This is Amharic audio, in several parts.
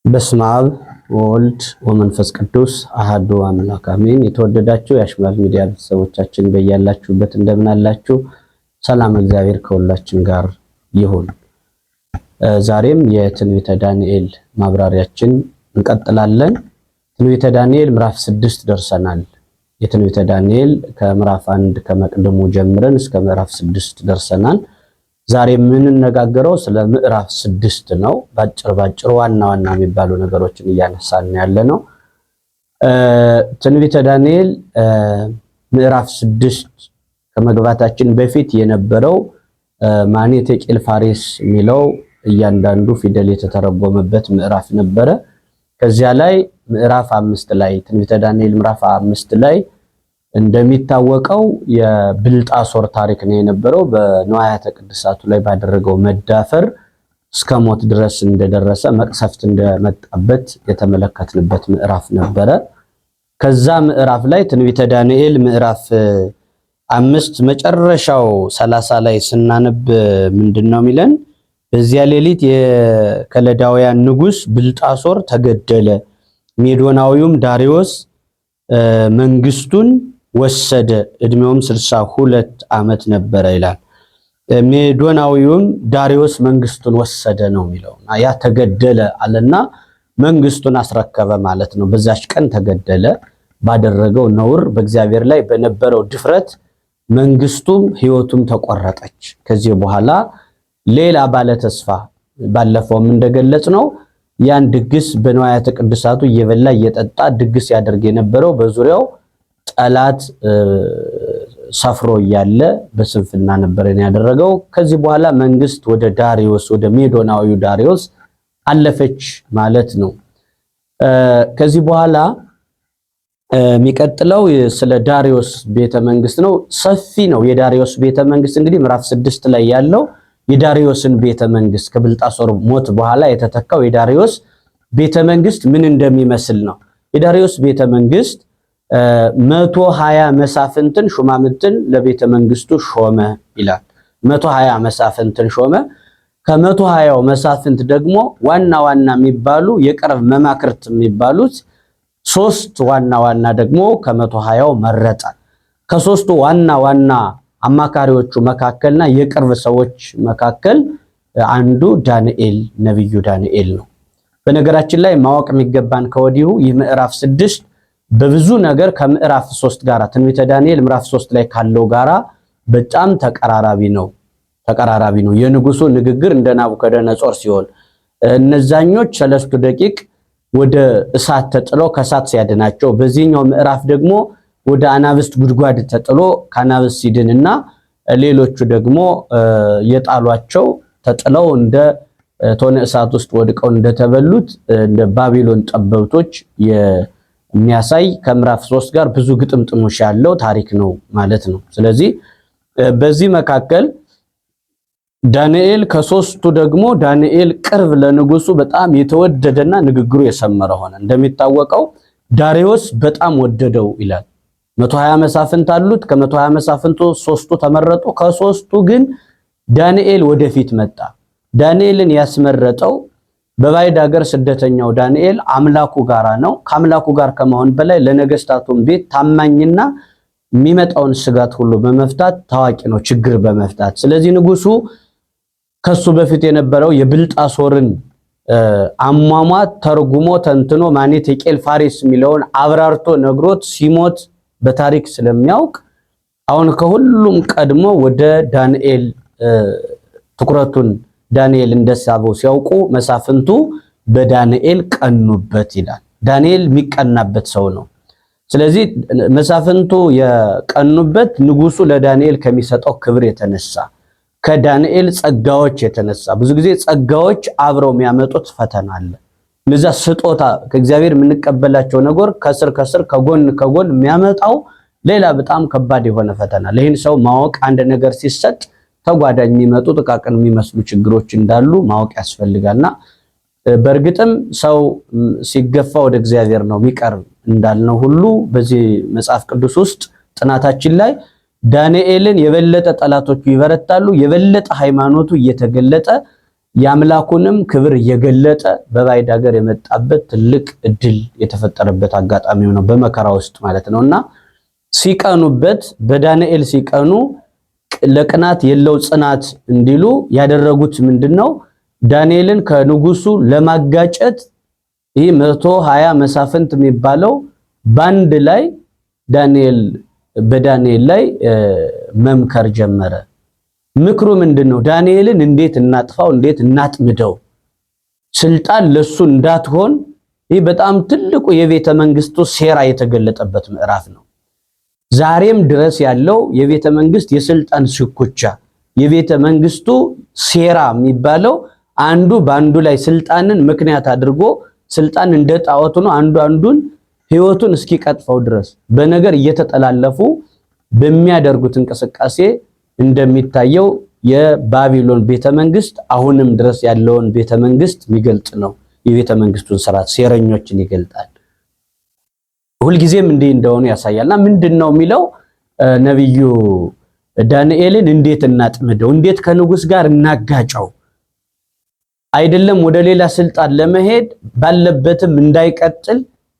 በስመ አብ ወወልድ ወመንፈስ ቅዱስ አሐዱ አምላክ አሜን። የተወደዳችሁ የአሽማል ሚዲያ ቤተሰቦቻችን በያላችሁበት እንደምን አላችሁ? ሰላም እግዚአብሔር ከሁላችን ጋር ይሁን። ዛሬም የትንቢተ ዳንኤል ማብራሪያችን እንቀጥላለን። ትንቢተ ዳንኤል ምዕራፍ 6 ደርሰናል። የትንቢተ ዳንኤል ከምዕራፍ 1 ከመቅደሙ ጀምረን እስከ ምዕራፍ 6 ደርሰናል። ዛሬ የምንነጋገረው ስለ ምዕራፍ 6 ነው። ባጭር ዋና የሚባሉ ነገሮችን እያነሳን ያለ ነው። ትንቢተ ዳንኤል ምዕራፍ 6 ከመግባታችን በፊት የነበረው ማኔቴ ቄል ፋሬስ የሚለው እያንዳንዱ ፊደል የተተረጎመበት ምዕራፍ ነበረ። ከዚያ ላይ ምዕራፍ 5 ላይ ትንቢተ ዳንኤል ምዕራፍ 5 ላይ እንደሚታወቀው የብልጣሶር ታሪክ ነው የነበረው። በንዋያተ ቅድሳቱ ላይ ባደረገው መዳፈር እስከ ሞት ድረስ እንደደረሰ መቅሰፍት እንደመጣበት የተመለከትንበት ምዕራፍ ነበረ። ከዛ ምዕራፍ ላይ ትንቢተ ዳንኤል ምዕራፍ 5 መጨረሻው 30 ላይ ስናነብ ምንድነው የሚለን? በዚያ ሌሊት የከለዳውያን ንጉስ ብልጣሶር ተገደለ፣ ሜዶናዊውም ዳሪዮስ መንግስቱን ወሰደ፣ እድሜውም 62 ዓመት ነበረ ይላል። ሜዶናዊውም ዳሪዮስ መንግስቱን ወሰደ ነው የሚለው። ያ ተገደለ አለና መንግስቱን አስረከበ ማለት ነው። በዛች ቀን ተገደለ። ባደረገው ነውር በእግዚአብሔር ላይ በነበረው ድፍረት መንግስቱም ህይወቱም ተቆረጠች። ከዚህ በኋላ ሌላ ባለ ተስፋ ባለፈውም እንደገለጽ ነው ያን ድግስ በንዋያተ ቅድሳቱ እየበላ እየጠጣ ድግስ ያደርግ የነበረው በዙሪያው ጠላት ሰፍሮ እያለ በስንፍና ነበረን ያደረገው። ከዚህ በኋላ መንግስት ወደ ዳሪዮስ ወደ ሜዶናዊው ዳሪዮስ አለፈች ማለት ነው። ከዚህ በኋላ የሚቀጥለው ስለ ዳሪዮስ ቤተ መንግስት ነው። ሰፊ ነው የዳሪዮስ ቤተ መንግስት። እንግዲህ ምዕራፍ 6 ላይ ያለው የዳሪዮስን ቤተ መንግስት ከብልጣሶር ሞት በኋላ የተተካው የዳሪዮስ ቤተ መንግስት ምን እንደሚመስል ነው። የዳሪዮስ ቤተ መንግስት 120 መሳፍንትን ሹማምንትን ለቤተ መንግስቱ ሾመ ይላል። 120 መሳፍንትን ሾመ። ከ120ው መሳፍንት ደግሞ ዋና የሚባሉ የቅርብ መማክርት የሚባሉት 3 ዋና ደግሞ ከ120ው መረጠ። ከ3ቱ ዋና አማካሪዎቹ መካከልና የቅርብ ሰዎች መካከል አንዱ ዳንኤል ነብዩ ዳንኤል ነው። በነገራችን ላይ ማወቅ የሚገባን ከወዲሁ ይህ ምዕራፍ 6 በብዙ ነገር ከምዕራፍ 3 ጋራ ትንቢተ ዳንኤል ምዕራፍ 3 ላይ ካለው ጋራ በጣም ተቀራራቢ ነው። የንጉሱ ንግግር እንደ ናቡከደነጾር ሲሆን እነዛኞች 3 ደቂቅ ወደ እሳት ተጥለው ከእሳት ሲያድናቸው፣ በዚህኛው ምዕራፍ ደግሞ ወደ አናብስት ጉድጓድ ተጥሎ ከአናብስት ሲድንና ሌሎቹ ደግሞ የጣሏቸው ተጥለው እንደ ቶነ እሳት ውስጥ ወድቀው እንደተበሉት እንደ ባቢሎን ጠበብቶች የሚያሳይ ከምዕራፍ 3 ጋር ብዙ ግጥምጥሞሽ ያለው ታሪክ ነው ማለት ነው። ስለዚህ በዚህ መካከል ዳንኤል ከ3ቱ ደግሞ ዳንኤል ቅርብ ለንጉሱ በጣም የተወደደና ንግግሩ የሰመረ ሆነ። እንደሚታወቀው ዳሪዮስ በጣም ወደደው ይላል። 120 መሳፍንት አሉት። ከ120 መሳፍንቱ 3ቱ ተመረጡ። ከ3ቱ ግን ዳንኤል ወደፊት መጣ። ዳንኤልን ያስመረጠው በባዕድ ሀገር ስደተኛው ዳንኤል አምላኩ ጋራ ነው። ከአምላኩ ጋር ከመሆን በላይ ለነገስታቱም ቤት ታማኝና የሚመጣውን ስጋት ሁሉ በመፍታት ታዋቂ ነው፣ ችግር በመፍታት። ስለዚህ ንጉሱ ከሱ በፊት የነበረው የብልጣሶርን አሟሟት ተርጉሞ ተንትኖ ማኔቴ ቄል ፋሬስ የሚለውን አብራርቶ ነግሮት ሲሞት በታሪክ ስለሚያውቅ አሁን ከሁሉም ቀድሞ ወደ ዳንኤል ትኩረቱን ዳንኤል እንደሳበው ሲያውቁ መሳፍንቱ በዳንኤል ቀኑበት ይላል። ዳንኤል የሚቀናበት ሰው ነው። ስለዚህ መሳፍንቱ የቀኑበት ንጉሱ ለዳንኤል ከሚሰጠው ክብር የተነሳ ከዳንኤል ጸጋዎች የተነሳ ብዙ ጊዜ ጸጋዎች አብረው የሚያመጡት ፈተና አለ። ለዛ ስጦታ ከእግዚአብሔር የምንቀበላቸው ነገር ከስር ከጎን የሚያመጣው ሌላ በጣም ከባድ የሆነ ፈተና። ለይህን ሰው ማወቅ አንድ ነገር ሲሰጥ ተጓዳኝ የሚመጡ ጥቃቅን የሚመስሉ ችግሮች እንዳሉ ማወቅ ያስፈልጋልና በእርግጥም ሰው ሲገፋ ወደ እግዚአብሔር ነው የሚቀርብ እንዳልነው ሁሉ በዚህ መጽሐፍ ቅዱስ ውስጥ ጥናታችን ላይ ዳንኤልን የበለጠ ጠላቶቹ ይበረታሉ፣ የበለጠ ሃይማኖቱ እየተገለጠ የአምላኩንም ክብር እየገለጠ በባዕድ ሀገር የመጣበት ትልቅ እድል የተፈጠረበት አጋጣሚው ነው፣ በመከራ ውስጥ ማለት ነውና ሲቀኑበት በዳንኤል ሲቀኑ ለቅናት የለው ጽናት እንዲሉ ያደረጉት ምንድነው? ዳንኤልን ከንጉሱ ለማጋጨት ይህ 120 መሳፍንት የሚባለው ባንድ ላይ በዳንኤል ላይ መምከር ጀመረ። ምክሩ ምንድነው? ዳንኤልን እንዴት እናጥፋው፣ እንዴት እናጥምደው፣ ስልጣን ለሱ እንዳትሆን። ይህ በጣም ትልቁ የቤተ መንግስቱ ሴራ የተገለጠበት ምዕራፍ ነው። ዛሬም ድረስ ያለው የቤተ መንግስት የስልጣን ሽኩቻ፣ የቤተ መንግስቱ ሴራ የሚባለው አንዱ በአንዱ ላይ ስልጣንን ምክንያት አድርጎ ስልጣን እንደ ጣዖት ነው አንዱ አንዱን ህይወቱን እስኪቀጥፈው ድረስ በነገር እየተጠላለፉ በሚያደርጉት እንቅስቃሴ እንደሚታየው የባቢሎን ቤተ መንግስት አሁንም ድረስ ያለውን ቤተ መንግስት የሚገልጽ ነው። የቤተ መንግስቱን ስርዓት ሴረኞችን ይገልጣል። ሁልጊዜም እንዲህ እንደሆነ ያሳያልና ምንድነው የሚለው ነብዩ ዳንኤልን እንዴት እናጥምደው፣ እንዴት ከንጉስ ጋር እናጋጨው፣ አይደለም ወደ ሌላ ስልጣን ለመሄድ ባለበትም እንዳይቀጥል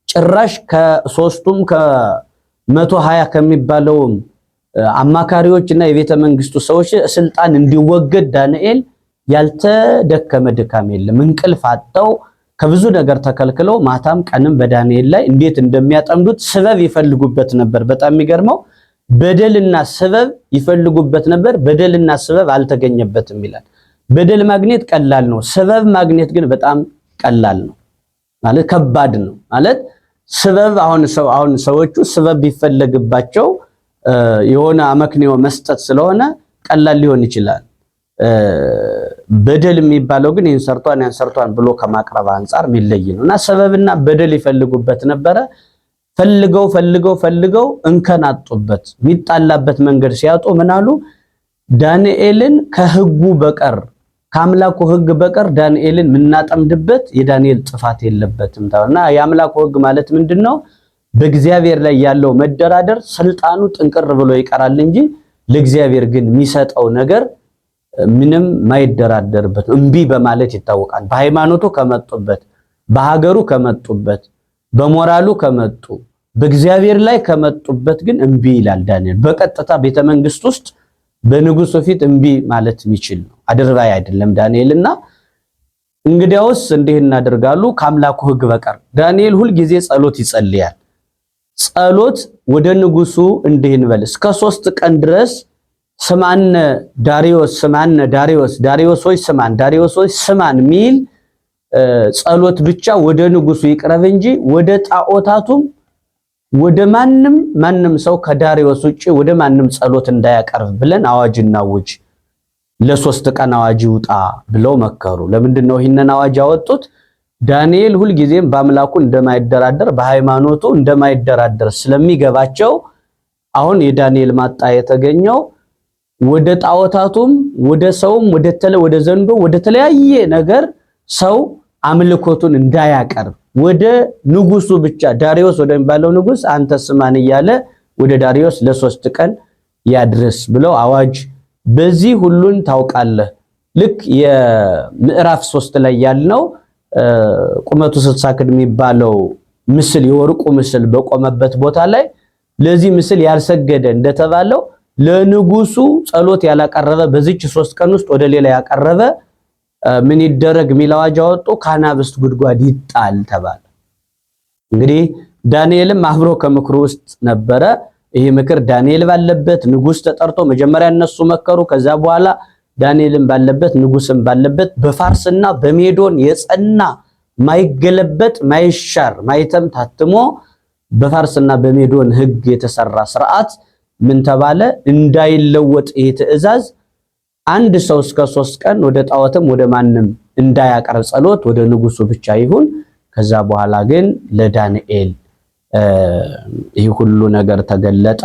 ጭራሽ ከሶስቱም ከ120 ከሚባለው አማካሪዎች እና የቤተ መንግስቱ ሰዎች ስልጣን እንዲወገድ ዳንኤል ያልተደከመ ድካም የለም። እንቅልፍ አጣው ከብዙ ነገር ተከልክለው ማታም ቀንም በዳንኤል ላይ እንዴት እንደሚያጠምዱት ስበብ ይፈልጉበት ነበር። በጣም የሚገርመው በደልና ስበብ ይፈልጉበት ነበር። በደልና ስበብ አልተገኘበትም ይላል። በደል ማግኘት ቀላል ነው፣ ስበብ ማግኘት ግን በጣም ቀላል ነው ማለት ከባድ ነው ማለት ስበብ አሁን ሰዎቹ ስበብ ቢፈለግባቸው የሆነ አመክንዮ መስጠት ስለሆነ ቀላል ሊሆን ይችላል። በደል የሚባለው ግን ይህን ሰርቷን ብሎ ከማቅረብ አንፃር የሚለይ ነውና ሰበብና በደል ይፈልጉበት ነበረ። ፈልገው እንከን አጡበት። የሚጣላበት መንገድ ሲያጡ ምን አሉ? ዳንኤልን ከህጉ በቀር ከአምላኩ ህግ በቀር ዳንኤልን ምናጠምድበት የዳንኤል ጥፋት የለበትም ተውና። የአምላኩ ህግ ማለት ምንድነው? በእግዚአብሔር ላይ ያለው መደራደር ስልጣኑ ጥንቅር ብሎ ይቀራል እንጂ ለእግዚአብሔር ግን የሚሰጠው ነገር ምንም ማይደራደርበት ነው። እምቢ በማለት ይታወቃል። በሃይማኖቱ ከመጡበት፣ በሀገሩ ከመጡበት፣ በሞራሉ ከመጡ፣ በእግዚአብሔር ላይ ከመጡበት ግን እምቢ ይላል ዳንኤል። በቀጥታ ቤተ መንግስት ውስጥ በንጉሱ ፊት እምቢ ማለት የሚችል ነው። አድርባይ አይደለም ዳንኤልና እንግዲያውስ እንዲህ እናደርጋሉ ከአምላኩ ህግ በቀር። ዳንኤል ሁል ጊዜ ጸሎት ይጸልያል። ጸሎት ወደ ንጉሱ እንዲህ እንበል እስከ 3 ቀን ድረስ ስማነ ዳሪዮስ ስማነ ዳሪዮስ ሆይ ስማን ዳሪዮስ ሆይ ስማን ሚል ጸሎት ብቻ ወደ ንጉሱ ይቅረብ እንጂ ወደ ጣዖታቱም ወደ ማንም ሰው ከዳሪዮስ ውጪ ወደ ማንም ጸሎት እንዳያቀርብ ብለን አዋጅ እናውጅ፣ ለ3 ቀን አዋጅ ይውጣ ብለው መከሩ። ለምንድነው ይሄንን አዋጅ ያወጡት? ዳንኤል ሁል ጊዜም በአምላኩ እንደማይደራደር በሃይማኖቱ እንደማይደራደር ስለሚገባቸው አሁን የዳንኤል ማጣ የተገኘው ወደ ጣዖታቱም ወደ ሰውም ወደ ዘንዶ ወደ ተለያየ ነገር ሰው አምልኮቱን እንዳያቀርብ ወደ ንጉሱ ብቻ ዳሪዮስ ወደሚባለው ንጉስ አንተ ስማን እያለ ወደ ዳሪዮስ ለ3 ቀን ያድርስ ብለው አዋጅ። በዚህ ሁሉን ታውቃለህ። ልክ የምዕራፍ 3 ላይ ያልነው ቁመቱ 60 ክንድ የሚባለው ምስል የወርቁ ምስል በቆመበት ቦታ ላይ ለዚህ ምስል ያልሰገደ እንደተባለው ለንጉሱ ጸሎት ያላቀረበ በዚች 3 ቀን ውስጥ ወደ ሌላ ያቀረበ ምን ይደረግ ሚል አዋጅ አወጡ። ካናብስት ጉድጓድ ይጣል ተባለ። እንግዲህ ዳንኤልም አብሮ ከምክሩ ውስጥ ነበረ። ይሄ ምክር ዳንኤል ባለበት ንጉስ ተጠርቶ መጀመሪያ እነሱ መከሩ። ከዛ በኋላ ዳንኤልም ባለበት ንጉስም ባለበት በፋርስና በሜዶን የጸና ማይገለበጥ ማይሻር ማይተም ታትሞ በፋርስና በሜዶን ህግ የተሰራ ስርዓት ምን ተባለ? እንዳይለወጥ ይሄ ትእዛዝ አንድ ሰው እስከ 3 ቀን ወደ ጣዖትም ወደ ማንም እንዳያቀርብ ጸሎት ወደ ንጉሱ ብቻ ይሁን። ከዛ በኋላ ግን ለዳንኤል ይህ ሁሉ ነገር ተገለጠ።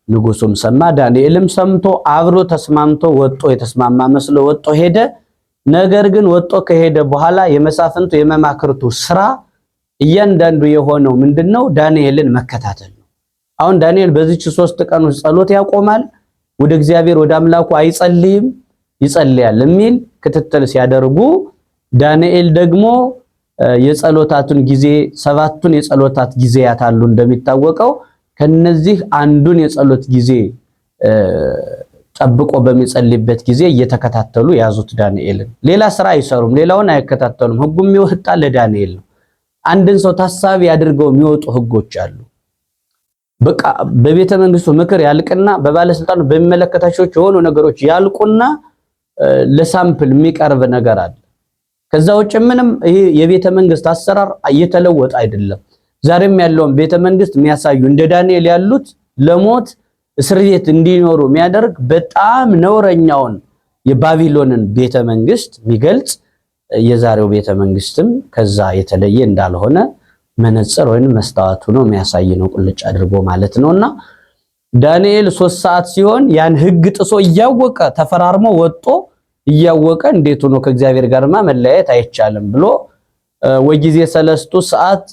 ንጉሱም ሰማ፣ ዳንኤልም ሰምቶ አብሮ ተስማምቶ ወጦ የተስማማ መስሎ ወጦ ሄደ። ነገር ግን ወጦ ከሄደ በኋላ የመሳፍንቱ የመማክርቱ ስራ እያንዳንዱ የሆነው ምንድነው? ዳንኤልን መከታተል ነው። አሁን ዳንኤል በዚች 3 ቀን ውስጥ ጸሎት ያቆማል፣ ወደ እግዚአብሔር ወደ አምላኩ አይጸልይም፣ ይጸልያል የሚል ክትትል ሲያደርጉ ዳንኤል ደግሞ የጸሎታቱን ጊዜ 7ቱን የጸሎታት ጊዜያት አሉ እንደሚታወቀው ከነዚህ አንዱን የጸሎት ጊዜ ጠብቆ በሚጸልይበት ጊዜ እየተከታተሉ ያዙት ዳንኤልን። ሌላ ስራ አይሰሩም፣ ሌላውን አይከታተሉም። ህጉም ይወጣ ለዳንኤል ነው። አንድን ሰው ታሳቢ አድርገው የሚወጡ ህጎች አሉ። በቃ በቤተ መንግስቱ ምክር ያልቅና በባለስልጣኑ በሚመለከታቸው የሆኑ ነገሮች ያልቁና ለሳምፕል የሚቀርብ ነገር አለ። ከዛ ውጭ ምንም ይሄ የቤተ መንግስት አሰራር እየተለወጠ አይደለም። ዛሬም ያለውን ቤተ መንግስት የሚያሳዩ እንደ ዳንኤል ያሉት ለሞት እስር ቤት እንዲኖሩ የሚያደርግ በጣም ነውረኛውን የባቢሎንን ቤተ መንግስት የሚገልጽ የዛሬው ቤተ መንግስትም ከዛ የተለየ እንዳልሆነ መነጽር ወይንም መስታወቱ ነው የሚያሳይ ነው ቁልጭ አድርጎ ማለት ነውና ዳንኤል 3 ሰዓት ሲሆን ያን ህግ ጥሶ እያወቀ ተፈራርሞ ወጦ እያወቀ እንዴት ሆኖ ከእግዚአብሔር ጋርማ መለያየት አይቻልም ብሎ ወጊዜ 3 ሰዓት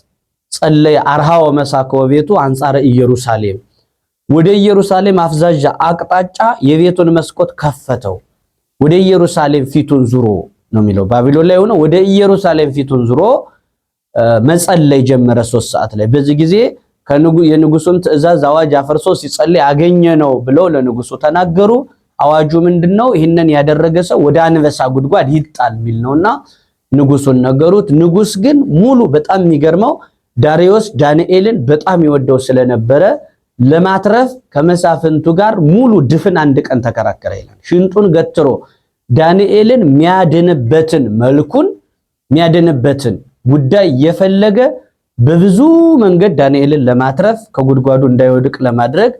ጸለየ። አርሃው መሳከው ቤቱ አንጻረ ኢየሩሳሌም ወደ ኢየሩሳሌም አፍዛዣ አቅጣጫ የቤቱን መስኮት ከፈተው። ወደ ኢየሩሳሌም ፊቱን ዙሮ ነው የሚለው ባቢሎን ላይ ሆኖ ወደ ኢየሩሳሌም ፊቱን ዙሮ መጸለይ ጀመረ 3 ሰዓት ላይ። በዚህ ጊዜ የንጉሱን ትእዛዝ አዋጅ አፈርሶ ሲጸልይ አገኘ ነው ብለው ለንጉሱ ተናገሩ። አዋጁ ምንድነው? ይህንን ያደረገ ሰው ወደ አንበሳ ጉድጓድ ይጣል ሚል ነውና ንጉሱን ነገሩት። ንጉስ ግን ሙሉ በጣም የሚገርመው ዳሪዮስ ዳንኤልን በጣም ይወደው ስለነበረ ለማትረፍ ከመሳፍንቱ ጋር ሙሉ ድፍን 1 ቀን ተከራከረ ይላል። ሽንጡን ገትሮ ዳንኤልን የሚያድንበትን መልኩን የሚያድንበትን ጉዳይ የፈለገ በብዙ መንገድ ዳንኤልን ለማትረፍ ከጉድጓዱ እንዳይወድቅ ለማድረግ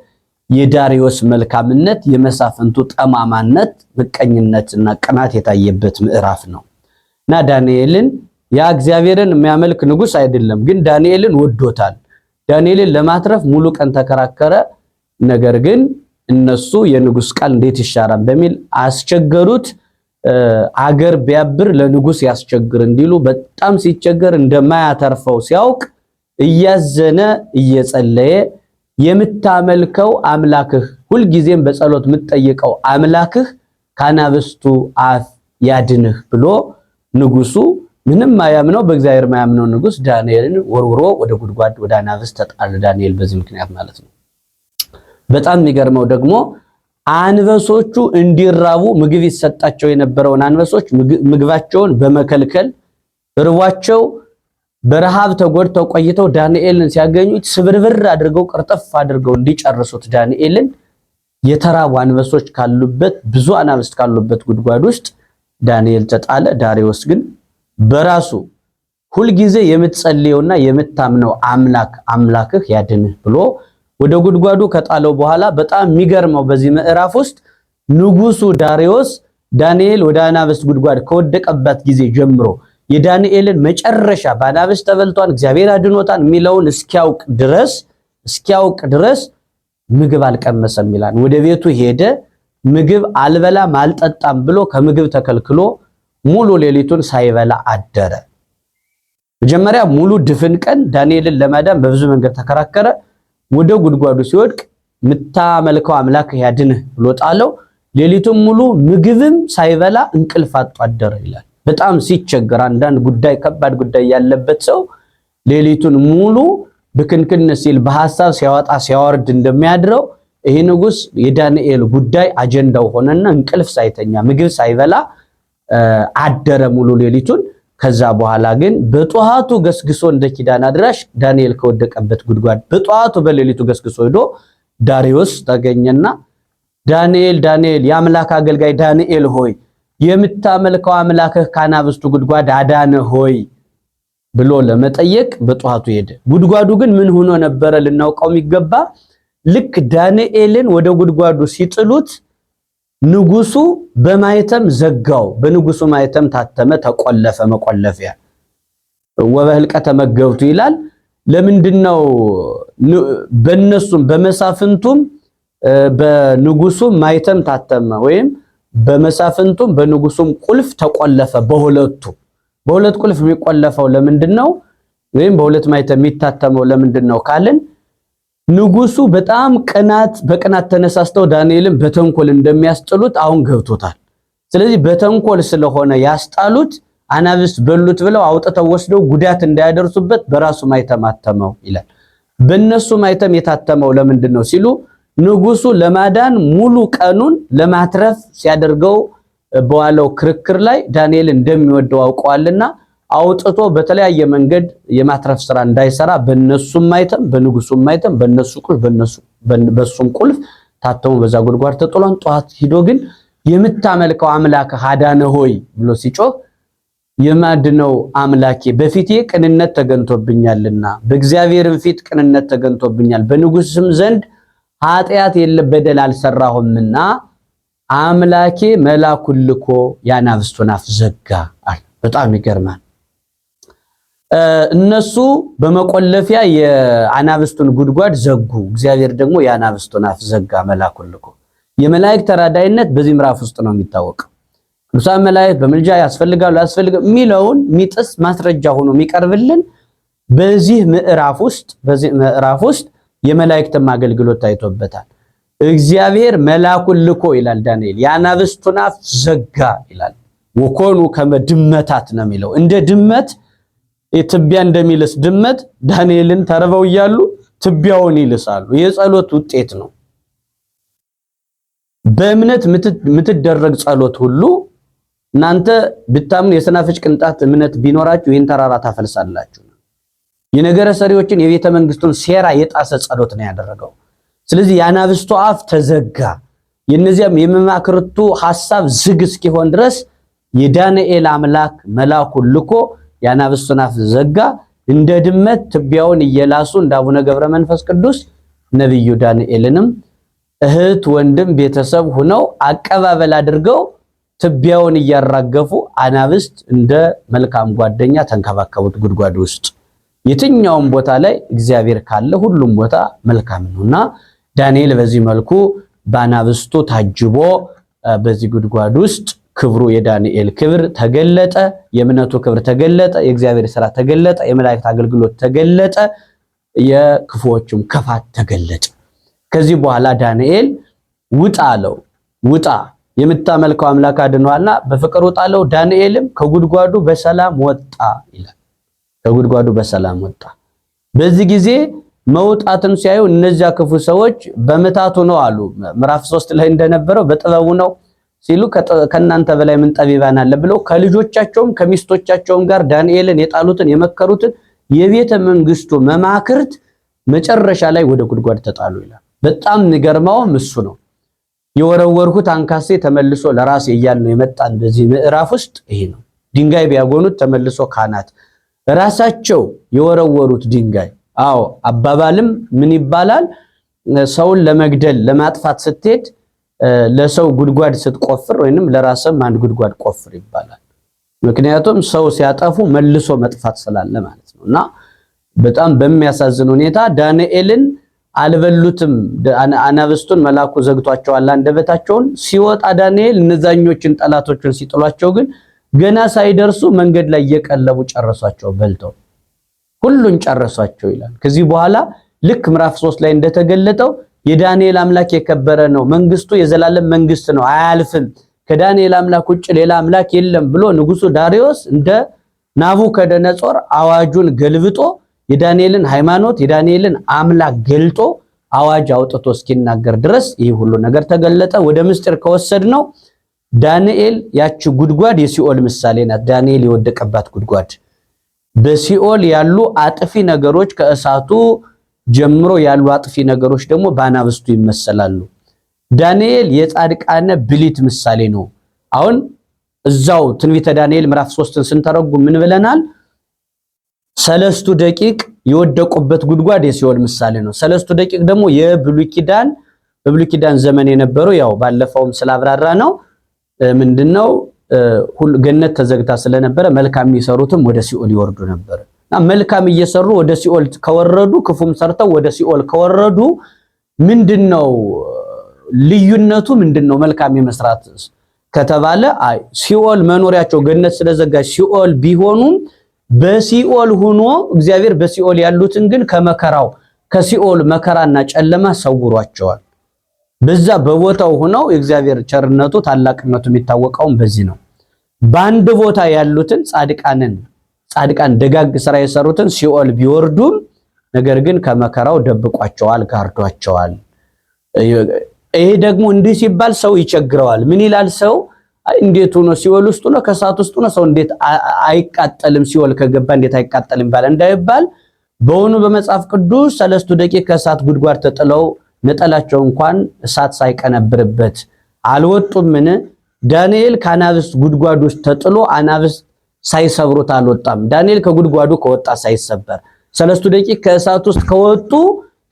የዳሪዮስ መልካምነት የመሳፍንቱ ጠማማነት ምቀኝነትና ቅናት የታየበት ምዕራፍ ነውና ዳንኤልን ያ እግዚአብሔርን የሚያመልክ ንጉስ አይደለም፣ ግን ዳንኤልን ወዶታል። ዳንኤልን ለማትረፍ ሙሉ ቀን ተከራከረ። ነገር ግን እነሱ የንጉስ ቃል እንዴት ይሻራል በሚል አስቸገሩት። አገር ቢያብር ለንጉስ ያስቸግር እንዲሉ በጣም ሲቸገር እንደማያተርፈው ሲያውቅ እያዘነ እየጸለየ የምታመልከው አምላክህ ሁልጊዜም በጸሎት የምትጠይቀው አምላክህ ካናብስቱ አፍ ያድንህ ብሎ ንጉሱ ምንም ማያምነው በእግዚአብሔር ማያምነው ንጉስ ዳንኤልን ወርውሮ ወደ ጉድጓድ ወደ አናብስት ተጣለ። ዳንኤል በዚህ ምክንያት ማለት ነው። በጣም የሚገርመው ደግሞ አንበሶቹ እንዲራቡ ምግብ ይሰጣቸው የነበረውን አንበሶች ምግባቸውን በመከልከል ርቧቸው በረሃብ ተጎድተው ቆይተው ዳንኤልን ሲያገኙት ስብርብር አድርገው ቅርጥፍ አድርገው እንዲጨርሱት ዳንኤልን የተራቡ አንበሶች ካሉበት ብዙ አናብስት ካሉበት ጉድጓድ ውስጥ ዳንኤል ተጣለ። ዳሪዮስ ግን በራሱ ሁልጊዜ የምትጸልየውና የምታምነው አምላክህ ያድንህ ብሎ ወደ ጉድጓዱ ከጣለው በኋላ በጣም የሚገርመው በዚህ ምዕራፍ ውስጥ ንጉሱ ዳሪዮስ ዳንኤል ወደ አናብስት ጉድጓድ ከወደቀበት ጊዜ ጀምሮ የዳንኤልን መጨረሻ በአናብስት ተበልቷን እግዚአብሔር አድኖታን የሚለውን እስኪያውቅ ድረስ ምግብ አልቀመሰም ይላል። ወደ ቤቱ ሄደ። ምግብ አልበላም አልጠጣም ብሎ ከምግብ ተከልክሎ ሙሉ ሌሊቱን ሳይበላ አደረ። መጀመሪያ ሙሉ ድፍን ቀን ዳንኤልን ለማዳን በብዙ መንገድ ተከራከረ። ወደ ጉድጓዱ ሲወድቅ ምታመልከው አምላክ ያድንህ ብሎ ጣለው። ሌሊቱን ሙሉ ምግብም ሳይበላ እንቅልፍ አጥቶ አደረ ይላል። በጣም ሲቸገር አንዳንድ ጉዳይ ከባድ ጉዳይ ያለበት ሰው ሌሊቱን ሙሉ ብክንክን ሲል በሐሳብ ሲያወጣ ሲያወርድ እንደሚያድረው ይሄ ንጉስ የዳንኤል ጉዳይ አጀንዳው ሆነና እንቅልፍ ሳይተኛ ምግብ ሳይበላ አደረ ሙሉ ሌሊቱን። ከዛ በኋላ ግን በጧቱ ገስግሶ እንደ ኪዳን አድራሽ ዳንኤል ከወደቀበት ጉድጓድ በጧቱ በሌሊቱ ገስግሶ ሄዶ ዳሪዮስ ተገኘና ዳንኤል የአምላክ አገልጋይ ዳንኤል ሆይ የምታመልከው አምላክህ ካናብስቱ ጉድጓድ አዳነ ሆይ ብሎ ለመጠየቅ በጧቱ ሄደ። ጉድጓዱ ግን ምን ሆኖ ነበር ልናውቀው የሚገባ። ልክ ዳንኤልን ወደ ጉድጓዱ ሲጥሉት ንጉሱ በማይተም ዘጋው። በንጉሱ ማይተም ታተመ፣ ተቆለፈ። መቆለፊያ ወበህልቀተ መገብቱ ይላል። ለምንድነው በእነሱም በመሳፍንቱም በንጉሱም ማይተም ታተመ ወይም በመሳፍንቱም በንጉሱም ቁልፍ ተቆለፈ? በሁለት ቁልፍ የሚቆለፈው ለምንድነው? ወይም በሁለት ማይተም የሚታተመው ለምንድነው ካልን ንጉሱ በጣም በቅናት ተነሳስተው ዳንኤልን በተንኮል እንደሚያስጥሉት አሁን ገብቶታል። ስለዚህ በተንኮል ስለሆነ ያስጣሉት አናብስት በሉት ብለው አውጥተው ወስደው ጉዳት እንዳያደርሱበት በራሱ ማይተም አተመው ይላል። በእነሱ ማይተም የታተመው ለምንድን ነው ሲሉ ንጉሱ ለማዳን ሙሉ ቀኑን ለማትረፍ ሲያደርገው በዋለው ክርክር ላይ ዳንኤል እንደሚወደው አውቀዋልና አውጥቶ በተለያየ መንገድ የማትረፍ ስራ እንዳይሰራ በእነሱም ማይተም በንጉሱም ማይተም በእነሱ ቁልፍ በሱም ቁልፍ ታተሙ በዛ ጉድጓድ ተጥሏን። ጧት ሂዶ ግን የምታመልከው አምላክ አዳነ ሆይ ብሎ ሲጮህ የማድነው አምላኬ በፊቴ ቅንነት ተገንቶብኛልና በእግዚአብሔርም ፊት ቅንነት ተገንቶብኛል በንጉስም ዘንድ ኃጢአት የለበደል አልሰራሁምና አምላኬ መልአኩን ልኮ ያናብስቱን አፍ ዘጋ አለ። በጣም ይገርማል። እነሱ በመቆለፊያ የአናብስቱን ጉድጓድ ዘጉ፣ እግዚአብሔር ደግሞ ያናብስቱን አፍ ዘጋ መልአኩን ልኮ። የመላእክት ተራዳይነት በዚህ ምዕራፍ ውስጥ ነው የሚታወቀው። ቅዱሳን መላእክት በምልጃ ያስፈልጋሉ ያስፈልጋሉ የሚለውን ሚጥስ ማስረጃ ሆኖ የሚቀርብልን በዚህ ምዕራፍ ውስጥ የመላእክትም አገልግሎት ታይቶበታል። እግዚአብሔር መልአኩን ልኮ ይላል ዳንኤል ያናብስቱን አፍ ዘጋ ይላል። ወኮኑ ከመድመታት ነው የሚለው። እንደ ድመት ትቢያ እንደሚልስ ድመት ዳንኤልን ተርበው እያሉ ትቢያውን ይልሳሉ። የጸሎት ውጤት ነው። በእምነት የምትደረግ ጸሎት ሁሉ እናንተ ብታምኑ የሰናፍጭ ቅንጣት እምነት ቢኖራችሁ ይህን ተራራ ታፈልሳላችሁ። የነገረ ሰሪዎችን የቤተ መንግስቱን ሴራ የጣሰ ጸሎት ነው ያደረገው። ስለዚህ ያናብስቱ አፍ ተዘጋ። የነዚያም የመማክርቱ ሐሳብ ዝግ እስኪሆን ድረስ የዳንኤል አምላክ መልአኩን ልኮ ያናብስቱን አፍ ዘጋ። እንደ ድመት ትቢያውን እየላሱ እንደ አቡነ ገብረ መንፈስ ቅዱስ ነብዩ ዳንኤልንም እህት ወንድም ቤተሰብ ሆነው አቀባበል አድርገው ትቢያውን እያራገፉ አናብስት እንደ መልካም ጓደኛ ተንከባከቡት ጉድጓድ ውስጥ። የትኛውም ቦታ ላይ እግዚአብሔር ካለ ሁሉም ቦታ መልካም ነውና ዳንኤል በዚህ መልኩ በአናብስቱ ታጅቦ በዚህ ጉድጓድ ውስጥ ክብሩ የዳንኤል ክብር ተገለጠ፣ የእምነቱ ክብር ተገለጠ፣ የእግዚአብሔር ሥራ ተገለጠ፣ የመላእክት አገልግሎት ተገለጠ፣ የክፉዎቹም ክፋት ተገለጠ። ከዚህ በኋላ ዳንኤል ውጣ አለው። ውጣ የምታመልከው አምላክ አድኗልና በፍቅር ውጣ አለው። ዳንኤልም ከጉድጓዱ በሰላም ወጣ ይላል። ከጉድጓዱ በሰላም ወጣ። በዚህ ጊዜ መውጣትን ሲያዩ እነዚያ ክፉ ሰዎች በመታቱ ነው አሉ። ምዕራፍ 3 ላይ እንደነበረው በጥበቡ ነው ሲሉ ከናንተ በላይ ምን ጠቢባን አለ ብለው ከልጆቻቸውም ከሚስቶቻቸውም ጋር ዳንኤልን የጣሉትን የመከሩትን የቤተ መንግስቱ መማክርት መጨረሻ ላይ ወደ ጉድጓድ ተጣሉ ይላል። በጣም ንገርማው እሱ ነው። የወረወርኩት አንካሴ ተመልሶ ለራስ እያልን የመጣን በዚህ ምዕራፍ ውስጥ ይሄ ነው። ድንጋይ ቢያጎኑት ተመልሶ ካናት ራሳቸው የወረወሩት ድንጋይ። አዎ አባባልም ምን ይባላል? ሰውን ለመግደል ለማጥፋት ስትሄድ ለሰው ጉድጓድ ስትቆፍር ወይንም ለራስም አንድ ጉድጓድ ቆፍር ይባላል። ምክንያቱም ሰው ሲያጠፉ መልሶ መጥፋት ስላለ ማለት ነውና በጣም በሚያሳዝን ሁኔታ ዳንኤልን አልበሉትም። አናብስቱን መልአኩ ዘግቷቸዋል አንደበታቸውን። ሲወጣ ዳንኤል እነዛኞችን ጠላቶችን ሲጥሏቸው ግን ገና ሳይደርሱ መንገድ ላይ እየቀለቡ ጨረሷቸው፣ በልተው ሁሉን ጨረሷቸው ይላል። ከዚህ በኋላ ልክ ምዕራፍ 3 ላይ እንደተገለጠው የዳንኤል አምላክ የከበረ ነው፣ መንግስቱ የዘላለም መንግስት ነው፣ አያልፍም፣ ከዳንኤል አምላክ ውጭ ሌላ አምላክ የለም ብሎ ንጉሱ ዳሪዮስ እንደ ናቡከደነጾር አዋጁን ገልብጦ የዳንኤልን ሃይማኖት የዳንኤልን አምላክ ገልጦ አዋጅ አውጥቶ እስኪናገር ድረስ ይህ ሁሉ ነገር ተገለጠ። ወደ ምስጢር ከወሰድነው ዳንኤል ያቺ ጉድጓድ የሲኦል ምሳሌ ናት። ዳንኤል የወደቀባት ጉድጓድ በሲኦል ያሉ አጥፊ ነገሮች ከእሳቱ ጀምሮ ያሉ አጥፊ ነገሮች ደግሞ በአናብስቱ ይመሰላሉ። ዳንኤል የጻድቃነ ብሊት ምሳሌ ነው። አሁን እዛው ትንቢተ ዳንኤል ምዕራፍ 3ን ስንተረጉም ምን ብለናል? ሰለስቱ ደቂቅ የወደቁበት ጉድጓድ የሲኦል ምሳሌ ነው። ሰለስቱ ደቂቅ ደግሞ የብሉይ ኪዳን ዘመን የነበረው ያው ባለፈውም ስላብራራ ነው። ምንድነው ገነት ተዘግታ ስለነበረ መልካም የሚሰሩትም ወደ ሲኦል ይወርዱ ነበር። እና መልካም እየሰሩ ወደ ሲኦል ከወረዱ ክፉም ሰርተው ወደ ሲኦል ከወረዱ ምንድነው ልዩነቱ? ምንድነው መልካም የመስራት ከተባለ ሲኦል መኖሪያቸው ገነት ስለዘጋች ሲኦል ቢሆኑም በሲኦል ሆኖ እግዚአብሔር በሲኦል ያሉትን ግን ከመከራው ከሲኦል መከራና ጨለማ ሰውሯቸዋል። በዛ በቦታው ሆነው የእግዚአብሔር ቸርነቱ ታላቅነቱ የሚታወቀው በዚህ ነው። በአንድ ቦታ ያሉትን ጻድቃን ደጋግ ስራ የሰሩትን ሲኦል ቢወርዱም ነገር ግን ከመከራው ደብቋቸዋል፣ ጋርዷቸዋል። ይሄ ደግሞ እንዲህ ሲባል ሰው ይቸግረዋል። ምን ይላል ሰው? እንዴት ሆኖ ሲኦል ውስጥ ነው ከእሳት ውስጥ ነው ሰው እንዴት አይቃጠልም? ሲኦል ከገባ እንዴት አይቃጠልም ይባል እንዳይባል በእውኑ በመጽሐፍ ቅዱስ 3 ደቂቅ ከእሳት ጉድጓድ ተጥለው ነጠላቸው እንኳን እሳት ሳይቀነብርበት አልወጡምን? ዳንኤል ከአናብስት ጉድጓድ ውስጥ ተጥሎ አናብስት ሳይሰብሩት አልወጣም። ዳንኤል ከጉድጓዱ ከወጣ ሳይሰበር 3 ደቂቅ ከእሳት ውስጥ ከወጡ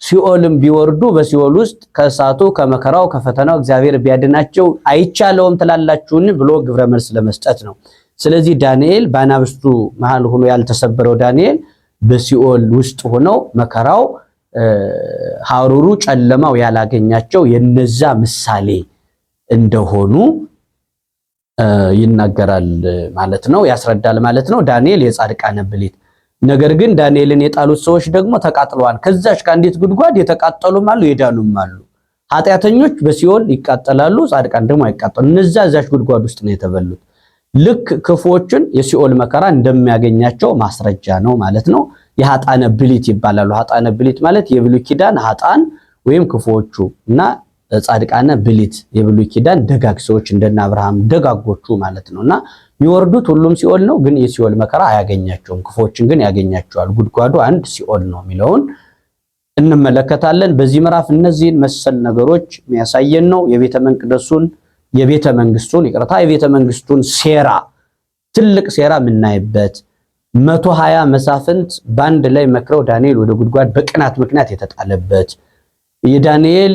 ሲኦልም ቢወርዱ በሲኦል ውስጥ ከእሳቱ ከመከራው ከፈተናው እግዚአብሔር ቢያድናቸው አይቻለውም ትላላችሁን ብሎ ግብረ መልስ ለመስጠት ነው። ስለዚህ ዳንኤል በአናብስቱ መሃል ሆኖ ያልተሰበረው ዳንኤል በሲኦል ውስጥ ሆነው መከራው ሐሩሩ ጨለማው ያላገኛቸው የነዛ ምሳሌ እንደሆኑ ይናገራል ማለት ነው፣ ያስረዳል ማለት ነው። ዳንኤል የጻድቃነ ብሊት። ነገር ግን ዳንኤልን የጣሉት ሰዎች ደግሞ ተቃጥለዋል። ከዛች ከአንዲት ጉድጓድ የተቃጠሉም አሉ የዳኑም አሉ። ኃጢአተኞች በሲኦል ይቃጠላሉ፣ ጻድቃን ደግሞ አይቃጠሉ። እነዛ እዛች ጉድጓድ ውስጥ ነው የተበሉት። ልክ ክፉዎችን የሲኦል መከራ እንደሚያገኛቸው ማስረጃ ነው ማለት ነው። የኃጥአነ ብሊት ይባላሉ። ኃጥአነ ብሊት ማለት የብሉይ ኪዳን ኃጥአን ወይም ክፉዎቹ እና ጻድቃነ ብሊት የብሉይ ኪዳን ደጋግ ሰዎች እንደና አብርሃም ደጋጎቹ ማለት ነውና የሚወርዱት ሁሉም ሲኦል ነው፣ ግን የሲኦል መከራ አያገኛቸውም። ክፉዎችን ግን ያገኛቸዋል። ጉድጓዱ አንድ ሲኦል ነው የሚለውን እንመለከታለን። በዚህ ምዕራፍ እነዚህን መሰል ነገሮች የሚያሳየን ነው። የቤተ መንግስቱን ሴራ ትልቅ ሴራ የምናይበት 120 መሳፍንት ባንድ ላይ መክረው ዳንኤል ወደ ጉድጓድ በቅናት ምክንያት የተጣለበት የዳንኤል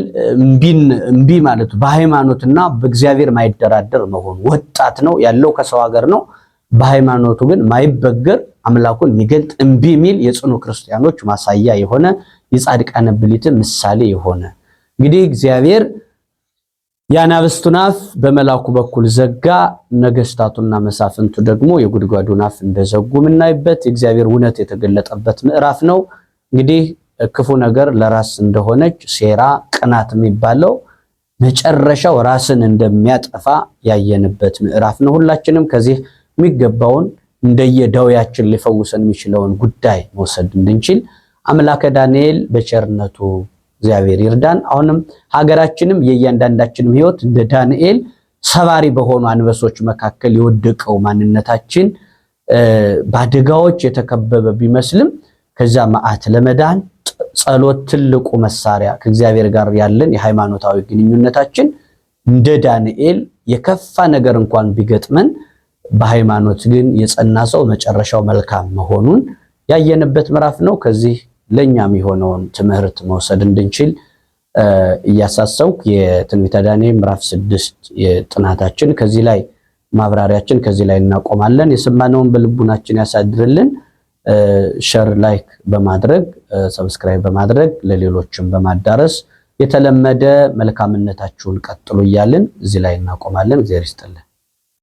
እምቢ ማለቱ በሃይማኖትና በእግዚአብሔር ማይደራደር መሆኑ ወጣት ነው ያለው ከሰው ሀገር ነው። በሃይማኖቱ ግን ማይበገር አምላኩን የሚገልጥ እምቢ የሚል የጽኑ ክርስቲያኖች ማሳያ የሆነ የጻድቃነ ብሊት ምሳሌ የሆነ እንግዲህ እግዚአብሔር የአናብስቱን አፍ በመላኩ በኩል ዘጋ፣ ነገስታቱና መሳፍንቱ ደግሞ የጉድጓዱን አፍ እንደዘጉ የምናይበት የእግዚአብሔር እውነት የተገለጠበት ምዕራፍ ነው። እንግዲህ ክፉ ነገር ለራስ እንደሆነች ሴራ ቅናት የሚባለው መጨረሻው ራስን እንደሚያጠፋ ያየንበት ምዕራፍ ነው። ሁላችንም ከዚህ የሚገባውን እንደየደውያችን ሊፈውሰን የሚችለውን ጉዳይ መውሰድ እንድንችል አምላከ ዳንኤል በቸርነቱ እግዚአብሔር ይርዳን። አሁንም ሀገራችንም የእያንዳንዳችንም ህይወት እንደ ዳንኤል ሰባሪ በሆኑ አንበሶች መካከል የወደቀው ማንነታችን በአደጋዎች የተከበበ ቢመስልም ከዛ መዓት ለመዳን ጸሎት ትልቁ መሳሪያ ከእግዚአብሔር ጋር ያለን የሃይማኖታዊ ግንኙነታችን እንደ ዳንኤል የከፋ ነገር እንኳን ቢገጥመን በሃይማኖት ግን የጸና ሰው መጨረሻው መልካም መሆኑን ያየንበት ምዕራፍ ነው። ከዚህ ለኛም የሆነውን ትምህርት መውሰድ እንድንችል እያሳሰብኩ የትንቢተ ዳንኤል ምዕራፍ 6 የጥናታችን ከዚህ ላይ ማብራሪያችን ከዚህ ላይ እናቆማለን። የሰማነውን በልቡናችን ያሳድርልን። ሼር ላይክ በማድረግ ሰብስክራይብ በማድረግ ለሌሎችም በማዳረስ የተለመደ መልካምነታችሁን ቀጥሉ እያልን እዚህ ላይ እናቆማለን። እግዚአብሔር ይስጥልን።